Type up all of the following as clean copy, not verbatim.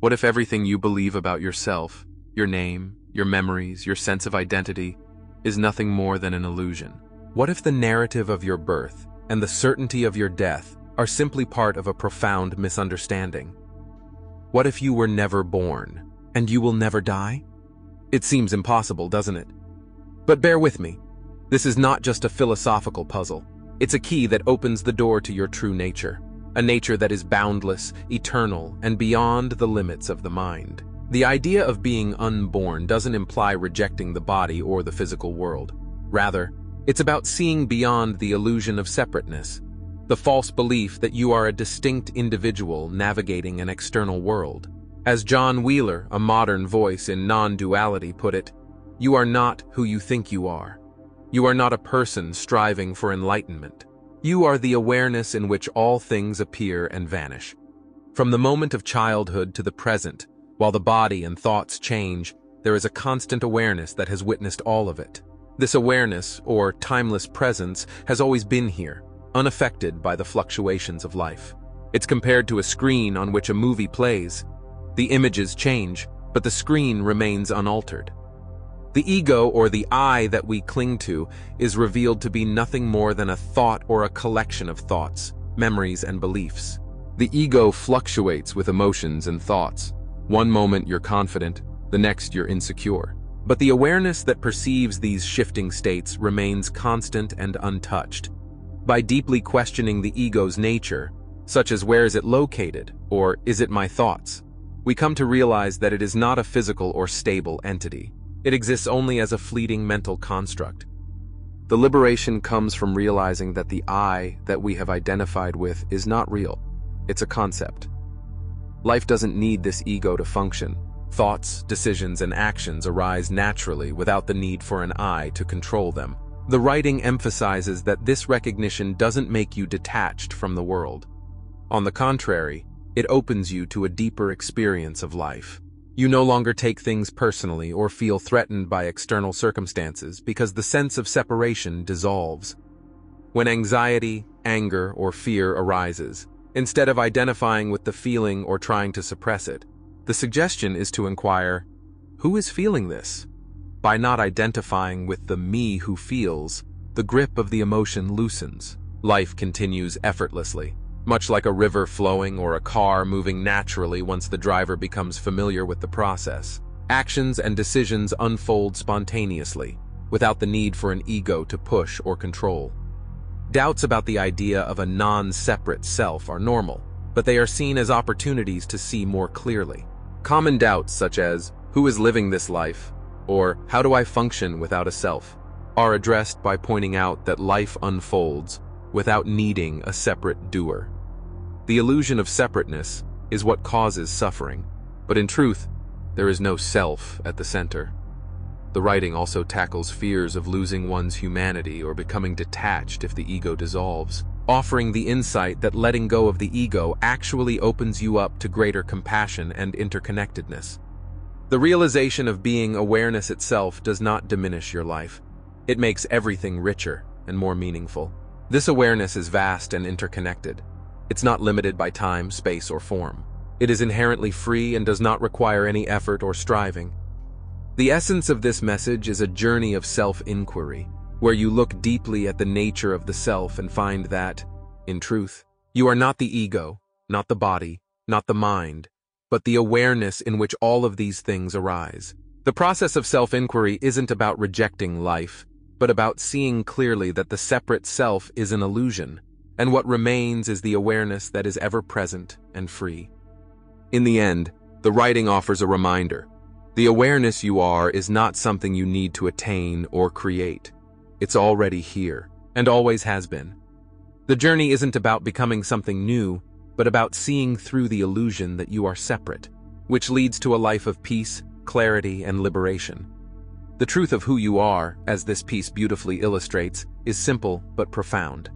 What if everything you believe about yourself, your name, your memories, your sense of identity, is nothing more than an illusion? What if the narrative of your birth and the certainty of your death are simply part of a profound misunderstanding? What if you were never born, and you will never die? It seems impossible, doesn't it? But bear with me. This is not just a philosophical puzzle. It's a key that opens the door to your true nature, a nature that is boundless, eternal, and beyond the limits of the mind. The idea of being unborn doesn't imply rejecting the body or the physical world. Rather, it's about seeing beyond the illusion of separateness, the false belief that you are a distinct individual navigating an external world. As John Wheeler, a modern voice in Non-Duality, put it, "You are not who you think you are. You are not a person striving for enlightenment. You are the awareness in which all things appear and vanish." From the moment of childhood to the present, while the body and thoughts change, there is a constant awareness that has witnessed all of it. This awareness, or timeless presence, has always been here, unaffected by the fluctuations of life. It's compared to a screen on which a movie plays. The images change, but the screen remains unaltered. The ego, or the I that we cling to, is revealed to be nothing more than a thought or a collection of thoughts, memories, and beliefs. The ego fluctuates with emotions and thoughts. One moment you're confident, the next you're insecure. But the awareness that perceives these shifting states remains constant and untouched. By deeply questioning the ego's nature, such as where is it located, or is it my thoughts, we come to realize that it is not a physical or stable entity. It exists only as a fleeting mental construct. The liberation comes from realizing that the I that we have identified with is not real. It's a concept. Life doesn't need this ego to function. Thoughts, decisions, and actions arise naturally without the need for an I to control them. The writing emphasizes that this recognition doesn't make you detached from the world. On the contrary, it opens you to a deeper experience of life. You no longer take things personally or feel threatened by external circumstances because the sense of separation dissolves. When anxiety, anger, or fear arises, instead of identifying with the feeling or trying to suppress it, the suggestion is to inquire, who is feeling this? By not identifying with the me who feels, the grip of the emotion loosens. Life continues effortlessly, much like a river flowing or a car moving naturally once the driver becomes familiar with the process. Actions and decisions unfold spontaneously, without the need for an ego to push or control. Doubts about the idea of a non-separate self are normal, but they are seen as opportunities to see more clearly. Common doubts such as, who is living this life? Or, how do I function without a self? Are addressed by pointing out that life unfolds without needing a separate doer. The illusion of separateness is what causes suffering, but in truth, there is no self at the center. The writing also tackles fears of losing one's humanity or becoming detached if the ego dissolves, offering the insight that letting go of the ego actually opens you up to greater compassion and interconnectedness. The realization of being awareness itself does not diminish your life. It makes everything richer and more meaningful. This awareness is vast and interconnected. It's not limited by time, space, or form. It is inherently free and does not require any effort or striving. The essence of this message is a journey of self-inquiry, where you look deeply at the nature of the self and find that, in truth, you are not the ego, not the body, not the mind, but the awareness in which all of these things arise. The process of self-inquiry isn't about rejecting life, but about seeing clearly that the separate self is an illusion, and what remains is the awareness that is ever present and free. In the end, the writing offers a reminder. The awareness you are is not something you need to attain or create. It's already here, and always has been. The journey isn't about becoming something new, but about seeing through the illusion that you are separate, which leads to a life of peace, clarity, and liberation. The truth of who you are, as this piece beautifully illustrates, is simple but profound.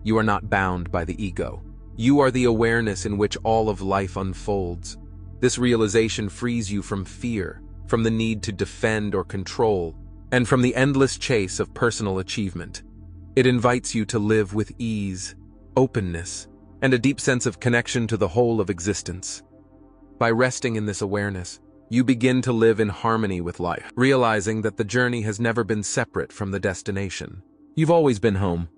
You are not bound by the ego. You are the awareness in which all of life unfolds. This realization frees you from fear, from the need to defend or control, and from the endless chase of personal achievement. It invites you to live with ease, openness, and a deep sense of connection to the whole of existence. By resting in this awareness, you begin to live in harmony with life, realizing that the journey has never been separate from the destination. You've always been home.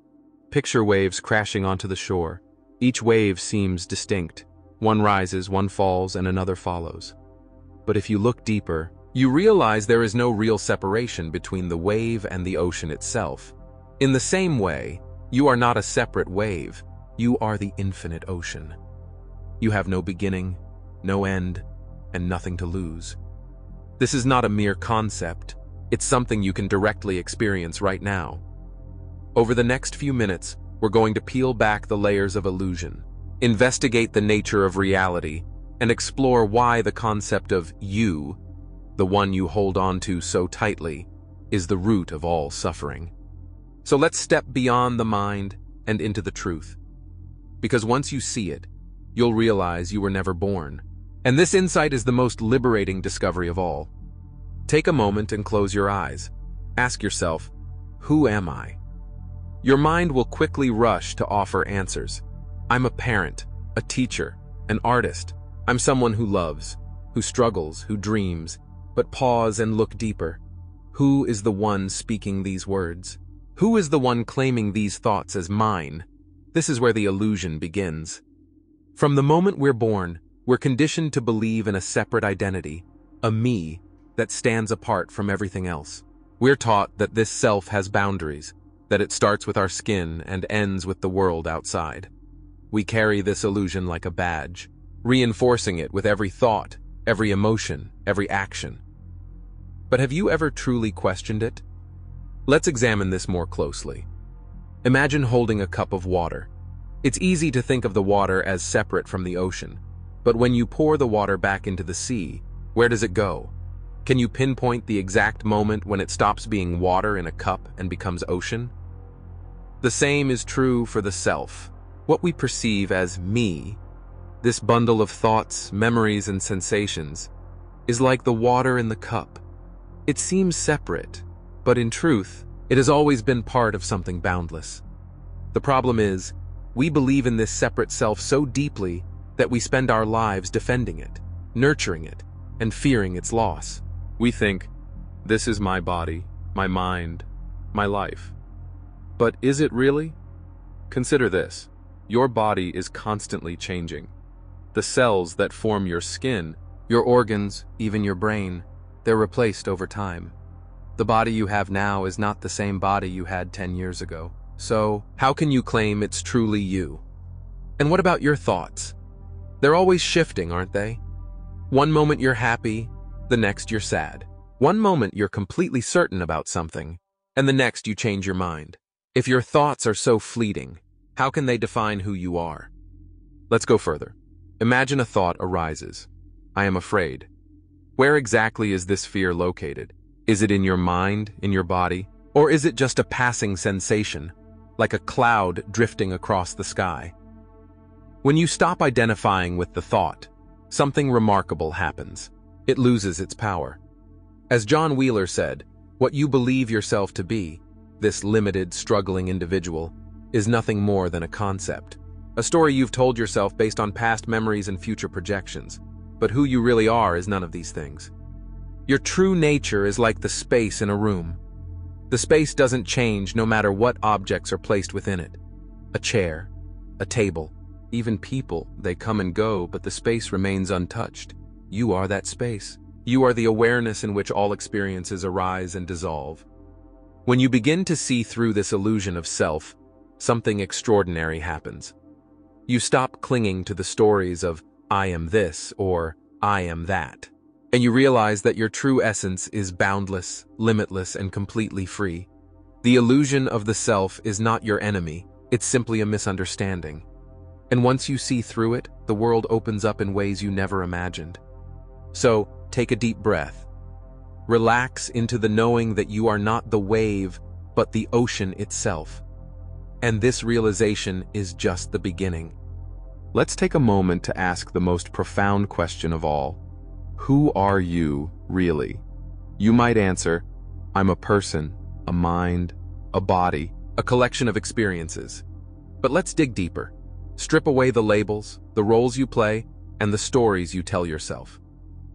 Picture waves crashing onto the shore. Each wave seems distinct. One rises, one falls, and another follows. But if you look deeper, you realize there is no real separation between the wave and the ocean itself. In the same way, you are not a separate wave. You are the infinite ocean. You have no beginning, no end, and nothing to lose. This is not a mere concept. It's something you can directly experience right now. Over the next few minutes, we're going to peel back the layers of illusion, investigate the nature of reality, and explore why the concept of you, the one you hold on to so tightly, is the root of all suffering. So let's step beyond the mind and into the truth. Because once you see it, you'll realize you were never born. And this insight is the most liberating discovery of all. Take a moment and close your eyes. Ask yourself, who am I? Your mind will quickly rush to offer answers. I'm a parent, a teacher, an artist. I'm someone who loves, who struggles, who dreams. But pause and look deeper. Who is the one speaking these words? Who is the one claiming these thoughts as mine? This is where the illusion begins. From the moment we're born, we're conditioned to believe in a separate identity, a me that stands apart from everything else. We're taught that this self has boundaries, that it starts with our skin and ends with the world outside. We carry this illusion like a badge, reinforcing it with every thought, every emotion, every action. But have you ever truly questioned it? Let's examine this more closely. Imagine holding a cup of water. It's easy to think of the water as separate from the ocean, but when you pour the water back into the sea, where does it go? Can you pinpoint the exact moment when it stops being water in a cup and becomes ocean? The same is true for the self. What we perceive as me, this bundle of thoughts, memories, and sensations, is like the water in the cup. It seems separate, but in truth, it has always been part of something boundless. The problem is, we believe in this separate self so deeply that we spend our lives defending it, nurturing it, and fearing its loss. We think, this is my body, my mind, my life. But is it really? Consider this. Your body is constantly changing. The cells that form your skin, your organs, even your brain, they're replaced over time. The body you have now is not the same body you had 10 years ago. So, how can you claim it's truly you? And what about your thoughts? They're always shifting, aren't they? One moment you're happy, the next you're sad. One moment you're completely certain about something, and the next you change your mind. If your thoughts are so fleeting, how can they define who you are? Let's go further. Imagine a thought arises. I am afraid. Where exactly is this fear located? Is it in your mind, in your body, or is it just a passing sensation, like a cloud drifting across the sky? When you stop identifying with the thought, something remarkable happens. It loses its power. As John Wheeler said, what you believe yourself to be, this limited, struggling individual, is nothing more than a concept. A story you've told yourself based on past memories and future projections. But who you really are is none of these things. Your true nature is like the space in a room. The space doesn't change no matter what objects are placed within it. A chair, a table, even people, they come and go, but the space remains untouched. You are that space. You are the awareness in which all experiences arise and dissolve. When you begin to see through this illusion of self, something extraordinary happens. You stop clinging to the stories of I am this or I am that. And you realize that your true essence is boundless, limitless, and completely free. The illusion of the self is not your enemy, it's simply a misunderstanding. And once you see through it, the world opens up in ways you never imagined. So, take a deep breath. Relax into the knowing that you are not the wave, but the ocean itself. And this realization is just the beginning. Let's take a moment to ask the most profound question of all. Who are you, really? You might answer, I'm a person, a mind, a body, a collection of experiences. But let's dig deeper. Strip away the labels, the roles you play, and the stories you tell yourself.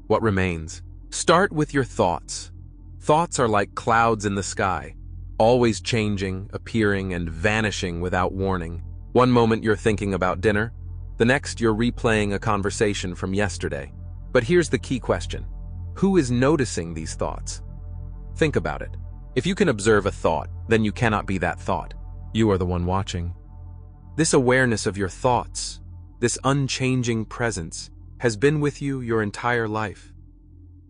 What remains? Start with your thoughts. Thoughts are like clouds in the sky, always changing, appearing, and vanishing without warning. One moment you're thinking about dinner, the next you're replaying a conversation from yesterday. But here's the key question. Who is noticing these thoughts? Think about it. If you can observe a thought, then you cannot be that thought. You are the one watching. This awareness of your thoughts, this unchanging presence, has been with you your entire life.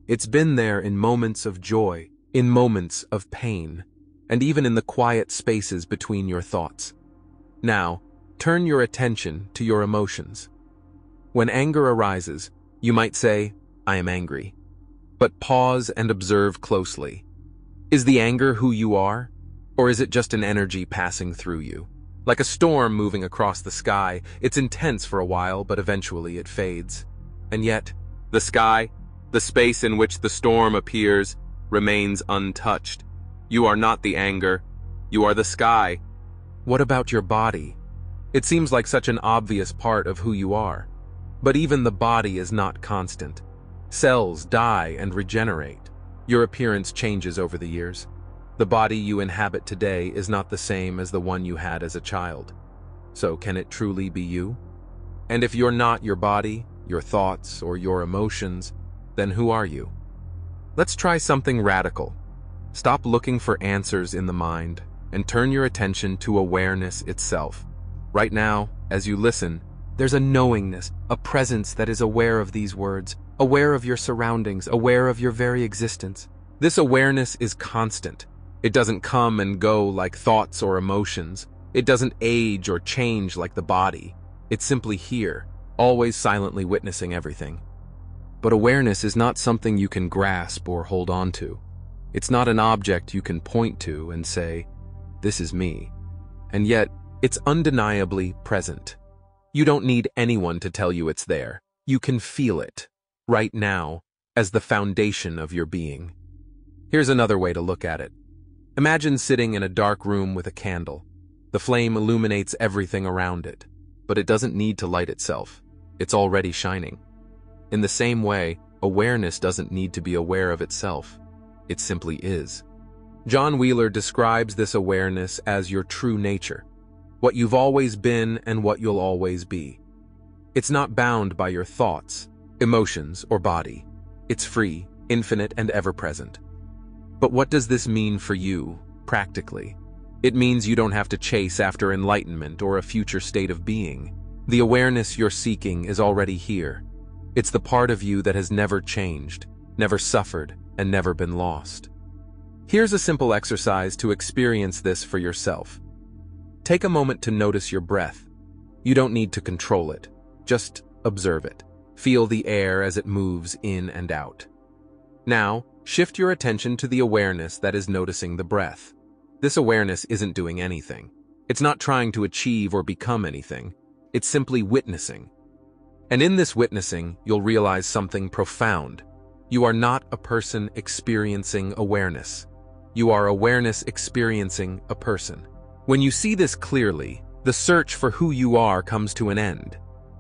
It's been there in moments of joy, in moments of pain, and even in the quiet spaces between your thoughts. Now, turn your attention to your emotions. When anger arises, you might say, "I am angry." But pause and observe closely. Is the anger who you are? Or is it just an energy passing through you? Like a storm moving across the sky, it's intense for a while, but eventually it fades. And yet, the sky, the space in which the storm appears, remains untouched. You are not the anger, you are the sky. What about your body? It seems like such an obvious part of who you are. But even the body is not constant. Cells die and regenerate. Your appearance changes over the years. The body you inhabit today is not the same as the one you had as a child. So can it truly be you? And if you're not your body, your thoughts, or your emotions, then who are you? Let's try something radical. Stop looking for answers in the mind and turn your attention to awareness itself. Right now, as you listen, there's a knowingness, a presence that is aware of these words, aware of your surroundings, aware of your very existence. This awareness is constant. It doesn't come and go like thoughts or emotions. It doesn't age or change like the body. It's simply here, always silently witnessing everything. But awareness is not something you can grasp or hold on to. It's not an object you can point to and say, "This is me." And yet, it's undeniably present. You don't need anyone to tell you it's there. You can feel it, right now, as the foundation of your being. Here's another way to look at it. Imagine sitting in a dark room with a candle. The flame illuminates everything around it, but it doesn't need to light itself. It's already shining. In the same way, awareness doesn't need to be aware of itself. It simply is. John Wheeler describes this awareness as your true nature, what you've always been and what you'll always be. It's not bound by your thoughts, emotions, or body. It's free, infinite, and ever-present. But what does this mean for you, practically? It means you don't have to chase after enlightenment or a future state of being. The awareness you're seeking is already here. It's the part of you that has never changed, never suffered, and never been lost. Here's a simple exercise to experience this for yourself. Take a moment to notice your breath. You don't need to control it. Just observe it. Feel the air as it moves in and out. Now, shift your attention to the awareness that is noticing the breath. This awareness isn't doing anything. It's not trying to achieve or become anything. It's simply witnessing. And in this witnessing, you'll realize something profound. You are not a person experiencing awareness. You are awareness experiencing a person. When you see this clearly, the search for who you are comes to an end.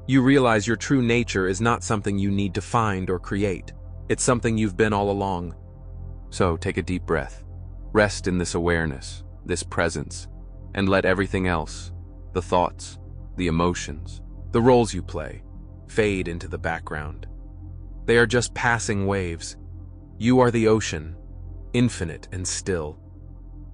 You realize your true nature is not something you need to find or create. It's something you've been all along. So take a deep breath. Rest in this awareness, this presence, and let everything else, the thoughts, the emotions, the roles you play, fade into the background. They are just passing waves. You are the ocean, infinite and still.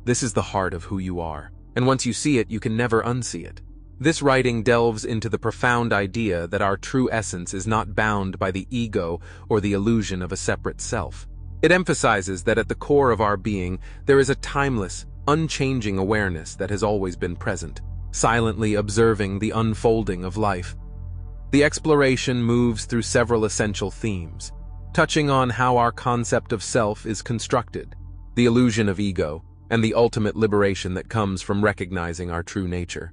This is the heart of who you are, and once you see it, you can never unsee it. This writing delves into the profound idea that our true essence is not bound by the ego or the illusion of a separate self. It emphasizes that at the core of our being, there is a timeless, unchanging awareness that has always been present, silently observing the unfolding of life. The exploration moves through several essential themes, touching on how our concept of self is constructed, the illusion of ego, and the ultimate liberation that comes from recognizing our true nature.